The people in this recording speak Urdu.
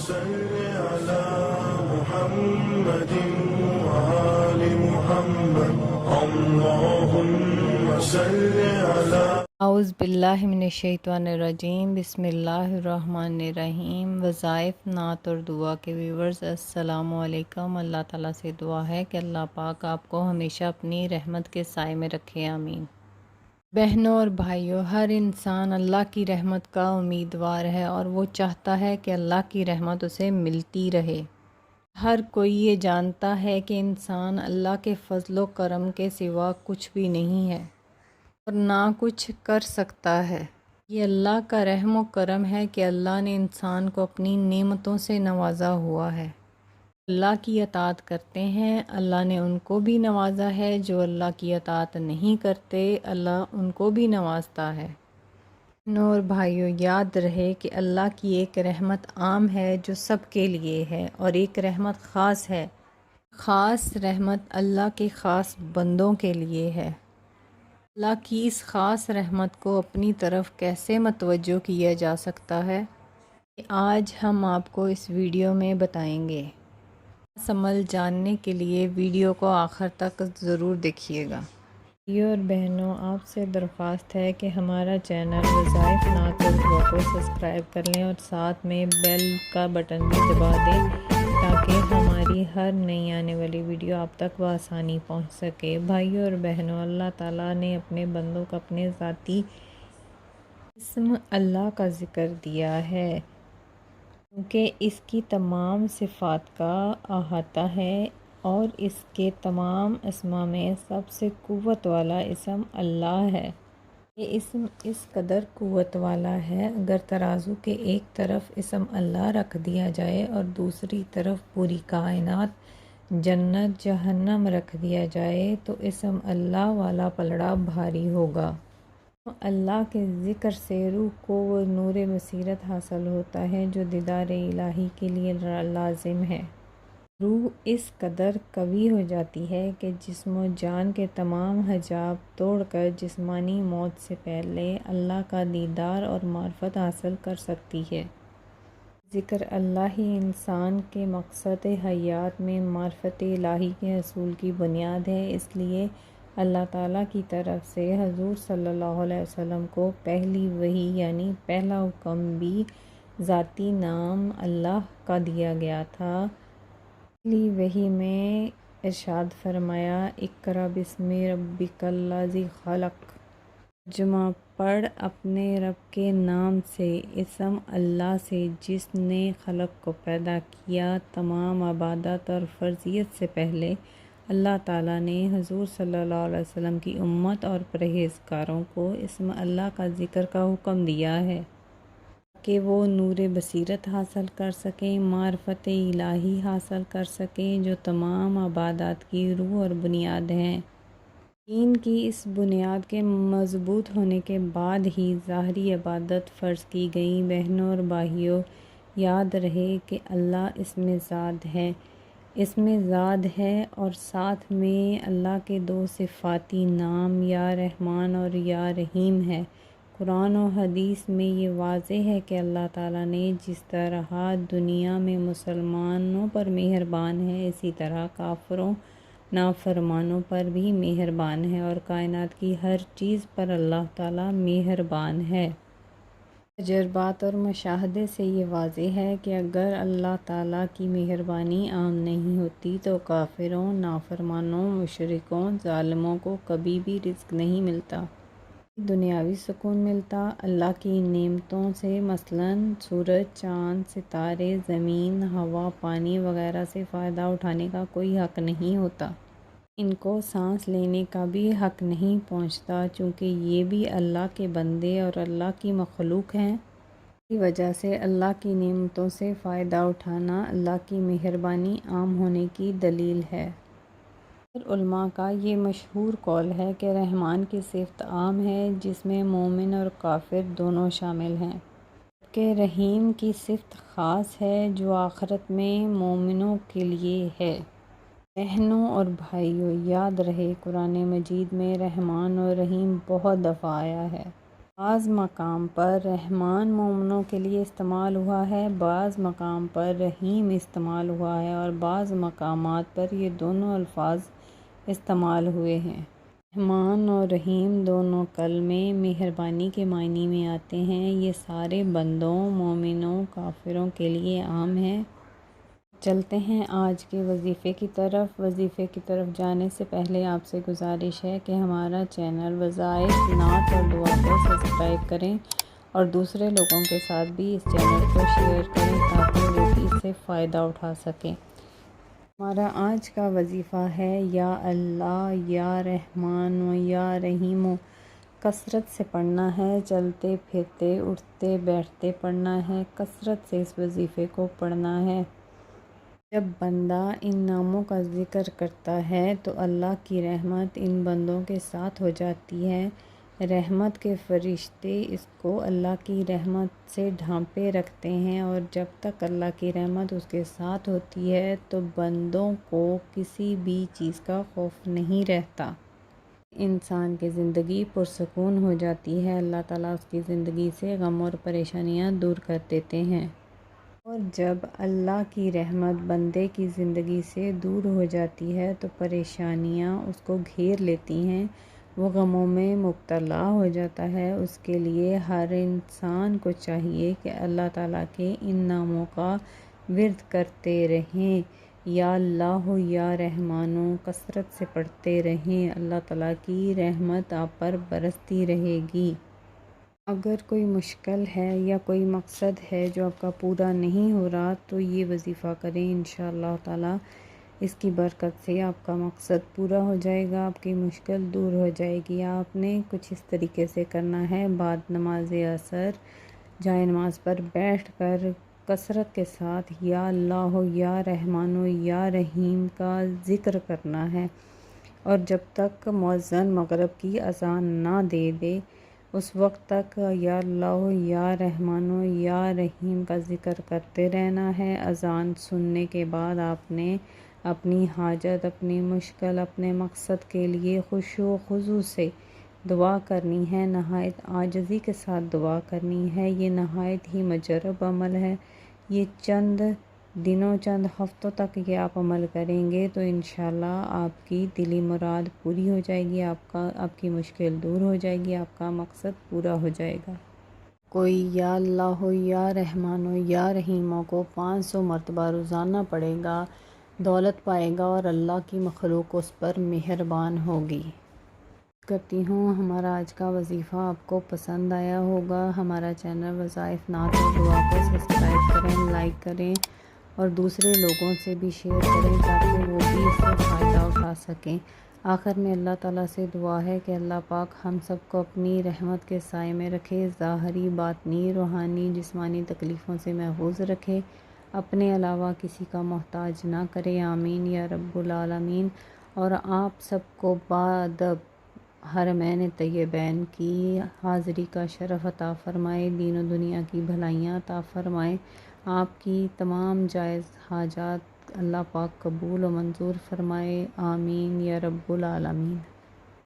صل على محمد وآل محمد اللهم صل على اعوذ باللہ من الشیطان الرجیم، بسم اللہ الرحمن الرحیم۔ وظائف نعت اور دعا کے ویورز السلام علیکم۔ اللہ تعالیٰ سے دعا ہے کہ اللہ پاک آپ کو ہمیشہ اپنی رحمت کے سائے میں رکھے، آمین۔ بہنوں اور بھائیوں، ہر انسان اللہ کی رحمت کا امیدوار ہے اور وہ چاہتا ہے کہ اللہ کی رحمت اسے ملتی رہے۔ ہر کوئی یہ جانتا ہے کہ انسان اللہ کے فضل و کرم کے سوا کچھ بھی نہیں ہے اور نہ کچھ کر سکتا ہے۔ یہ اللہ کا رحم و کرم ہے کہ اللہ نے انسان کو اپنی نعمتوں سے نوازا ہوا ہے۔ اللہ کی اطاعت کرتے ہیں، اللہ نے ان کو بھی نوازا ہے۔ جو اللہ کی اطاعت نہیں کرتے، اللہ ان کو بھی نوازتا ہے۔ نور بھائیوں، یاد رہے کہ اللہ کی ایک رحمت عام ہے جو سب کے لیے ہے، اور ایک رحمت خاص ہے۔ خاص رحمت اللہ کے خاص بندوں کے لیے ہے۔ اللہ کی اس خاص رحمت کو اپنی طرف کیسے متوجہ کیا جا سکتا ہے، یہ آج ہم آپ کو اس ویڈیو میں بتائیں گے۔ اس عمل جاننے کے لیے ویڈیو کو آخر تک ضرور دیکھیے گا۔ بھائیوں اور بہنوں، آپ سے درخواست ہے کہ ہمارا چینل وظائف نعت اور دعا کو سبسکرائب کر لیں اور ساتھ میں بیل کا بٹن بھی دبا دیں تاکہ ہماری ہر نئی آنے والی ویڈیو آپ تک بآسانی پہنچ سکے۔ بھائیوں اور بہنوں، اللہ تعالیٰ نے اپنے بندوں کو اپنے ذاتی اسم اللہ کا ذکر دیا ہے کیونکہ اس کی تمام صفات کا احاطہ ہے، اور اس کے تمام اسما میں سب سے قوت والا اسم اللہ ہے۔ یہ اسم اس قدر قوت والا ہے، اگر ترازو کے ایک طرف اسم اللہ رکھ دیا جائے اور دوسری طرف پوری کائنات، جنت، جہنم رکھ دیا جائے تو اسم اللہ والا پلڑا بھاری ہوگا۔ اللہ کے ذکر سے روح کو وہ نور بصیرت حاصل ہوتا ہے جو دیدار الہی کے لیے لازم ہے۔ روح اس قدر قوی ہو جاتی ہے کہ جسم و جان کے تمام حجاب توڑ کر جسمانی موت سے پہلے اللہ کا دیدار اور معرفت حاصل کر سکتی ہے۔ ذکر اللہ ہی انسان کے مقصد حیات میں معرفت الہی کے حصول کی بنیاد ہے۔ اس لیے اللہ تعالیٰ کی طرف سے حضور صلی اللہ علیہ وسلم کو پہلی وحی یعنی پہلا حکم بھی ذاتی نام اللہ کا دیا گیا تھا۔ پہلی وحی میں ارشاد فرمایا، اقرأ بسم ربک الذی خلق، ترجمہ پڑھ اپنے رب کے نام سے، اسم اللہ سے جس نے خلق کو پیدا کیا۔ تمام عبادت اور فرضیت سے پہلے اللہ تعالیٰ نے حضور صلی اللہ علیہ وسلم کی امت اور پرہیزگاروں کو اسم اللہ کا ذکر کا حکم دیا ہے کہ وہ نور بصیرت حاصل کر سکیں، معرفت الہی حاصل کر سکیں جو تمام عبادات کی روح اور بنیاد ہیں۔ دین کی اس بنیاد کے مضبوط ہونے کے بعد ہی ظاہری عبادت فرض کی گئی۔ بہنوں اور بھائیوں، یاد رہے کہ اللہ اسم ذات ہے، اسم ذات ہے اور ساتھ میں اللہ کے دو صفاتی نام یا رحمان اور یا رحیم ہے۔ قرآن و حدیث میں یہ واضح ہے کہ اللہ تعالیٰ نے جس طرح دنیا میں مسلمانوں پر مہربان ہے، اسی طرح کافروں، نافرمانوں پر بھی مہربان ہے، اور کائنات کی ہر چیز پر اللہ تعالیٰ مہربان ہے۔ تجربات اور مشاہدے سے یہ واضح ہے کہ اگر اللہ تعالیٰ کی مہربانی عام نہیں ہوتی تو کافروں، نافرمانوں، مشرکوں، ظالموں کو کبھی بھی رزق نہیں ملتا، دنیاوی سکون ملتا۔ اللہ کی نعمتوں سے مثلاً سورج، چاند، ستارے، زمین، ہوا، پانی وغیرہ سے فائدہ اٹھانے کا کوئی حق نہیں ہوتا۔ ان کو سانس لینے کا بھی حق نہیں پہنچتا، چونکہ یہ بھی اللہ کے بندے اور اللہ کی مخلوق ہیں۔ اسی وجہ سے اللہ کی نعمتوں سے فائدہ اٹھانا اللہ کی مہربانی عام ہونے کی دلیل ہے۔ علماء کا یہ مشہور قول ہے کہ رحمان کی صفت عام ہے جس میں مومن اور کافر دونوں شامل ہیں، جبکہ رحیم کی صفت خاص ہے جو آخرت میں مومنوں کے لیے ہے۔ بہنوں اور بھائیوں، یاد رہے قرآن مجید میں رحمان اور رحیم بہت دفعہ آیا ہے۔ بعض مقام پر رحمان مومنوں کے لیے استعمال ہوا ہے، بعض مقام پر رحیم استعمال ہوا ہے، اور بعض مقامات پر یہ دونوں الفاظ استعمال ہوئے ہیں۔ رحمان اور رحیم دونوں کلمے مہربانی کے معنی میں آتے ہیں۔ یہ سارے بندوں، مومنوں، کافروں کے لیے عام ہیں۔ چلتے ہیں آج کے وظیفے کی طرف۔ وظیفے کی طرف جانے سے پہلے آپ سے گزارش ہے کہ ہمارا چینل وظائف، نعت اور دعا کو سبسکرائب کریں اور دوسرے لوگوں کے ساتھ بھی اس چینل کو شیئر کریں تاکہ وہ بھی اس سے فائدہ اٹھا سکیں۔ ہمارا آج کا وظیفہ ہے یا اللہ، یا رحمان و یا رحیم و، کثرت سے پڑھنا ہے، چلتے پھرتے اٹھتے بیٹھتے پڑھنا ہے، کثرت سے اس وظیفے کو پڑھنا ہے۔ جب بندہ ان ناموں کا ذکر کرتا ہے تو اللہ کی رحمت ان بندوں کے ساتھ ہو جاتی ہے۔ رحمت کے فرشتے اس کو اللہ کی رحمت سے ڈھانپے رکھتے ہیں، اور جب تک اللہ کی رحمت اس کے ساتھ ہوتی ہے تو بندوں کو کسی بھی چیز کا خوف نہیں رہتا۔ انسان کی زندگی پرسکون ہو جاتی ہے، اللہ تعالیٰ اس کی زندگی سے غم اور پریشانیاں دور کر دیتے ہیں۔ اور جب اللہ کی رحمت بندے کی زندگی سے دور ہو جاتی ہے تو پریشانیاں اس کو گھیر لیتی ہیں، وہ غموں میں مبتلا ہو جاتا ہے۔ اس کے لیے ہر انسان کو چاہیے کہ اللہ تعالیٰ کے ان ناموں کا ورد کرتے رہیں، یا اللہ یا رحمانو، کثرت سے پڑھتے رہیں، اللہ تعالیٰ کی رحمت آپ پر برستی رہے گی۔ اگر کوئی مشکل ہے یا کوئی مقصد ہے جو آپ کا پورا نہیں ہو رہا تو یہ وظیفہ کریں، انشاءاللہ تعالیٰ اس کی برکت سے آپ کا مقصد پورا ہو جائے گا، آپ کی مشکل دور ہو جائے گی۔ آپ نے کچھ اس طریقے سے کرنا ہے، بعد نماز عصر جائے نماز پر بیٹھ کر کثرت کے ساتھ یا اللہ یا رحمان و یا رحیم کا ذکر کرنا ہے، اور جب تک مؤذن مغرب کی اذان نہ دے دے اس وقت تک یا اللہ یا رحمان و یا رحیم کا ذکر کرتے رہنا ہے۔ اذان سننے کے بعد آپ نے اپنی حاجت، اپنی مشکل، اپنے مقصد کے لیے خشوع و خضوع سے دعا کرنی ہے، نہایت عاجزی کے ساتھ دعا کرنی ہے۔ یہ نہایت ہی مجرب عمل ہے۔ یہ چند دنوں، چند ہفتوں تک یہ آپ عمل کریں گے تو انشاءاللہ آپ کی دلی مراد پوری ہو جائے گی، آپ کی مشکل دور ہو جائے گی، آپ کا مقصد پورا ہو جائے گا۔ کوئی یا اللہ یا رحمان یا رحیموں کو 500 مرتبہ روزانہ پڑھے گا، دولت پائے گا اور اللہ کی مخلوق اس پر مہربان ہوگی۔ کرتی ہوں ہمارا آج کا وظیفہ آپ کو پسند آیا ہوگا۔ ہمارا چینل وظائف، نعت اور دعا کو سبسکرائب کریں، لائک کریں اور دوسرے لوگوں سے بھی شیئر کریں تاکہ وہ بھی اس سے فائدہ اٹھا سکیں۔ آخر میں اللہ تعالیٰ سے دعا ہے کہ اللہ پاک ہم سب کو اپنی رحمت کے سائے میں رکھے، ظاہری، باطنی، روحانی، جسمانی تکلیفوں سے محفوظ رکھے، اپنے علاوہ کسی کا محتاج نہ کرے، آمین یا رب العالمین۔ اور آپ سب کو بادب حرمین طیبین کی حاضری کا شرف عطا فرمائے، دین و دنیا کی بھلائیاں عطا فرمائے، آپ کی تمام جائز حاجات اللہ پاک قبول و منظور فرمائے، آمین یا رب العالمین۔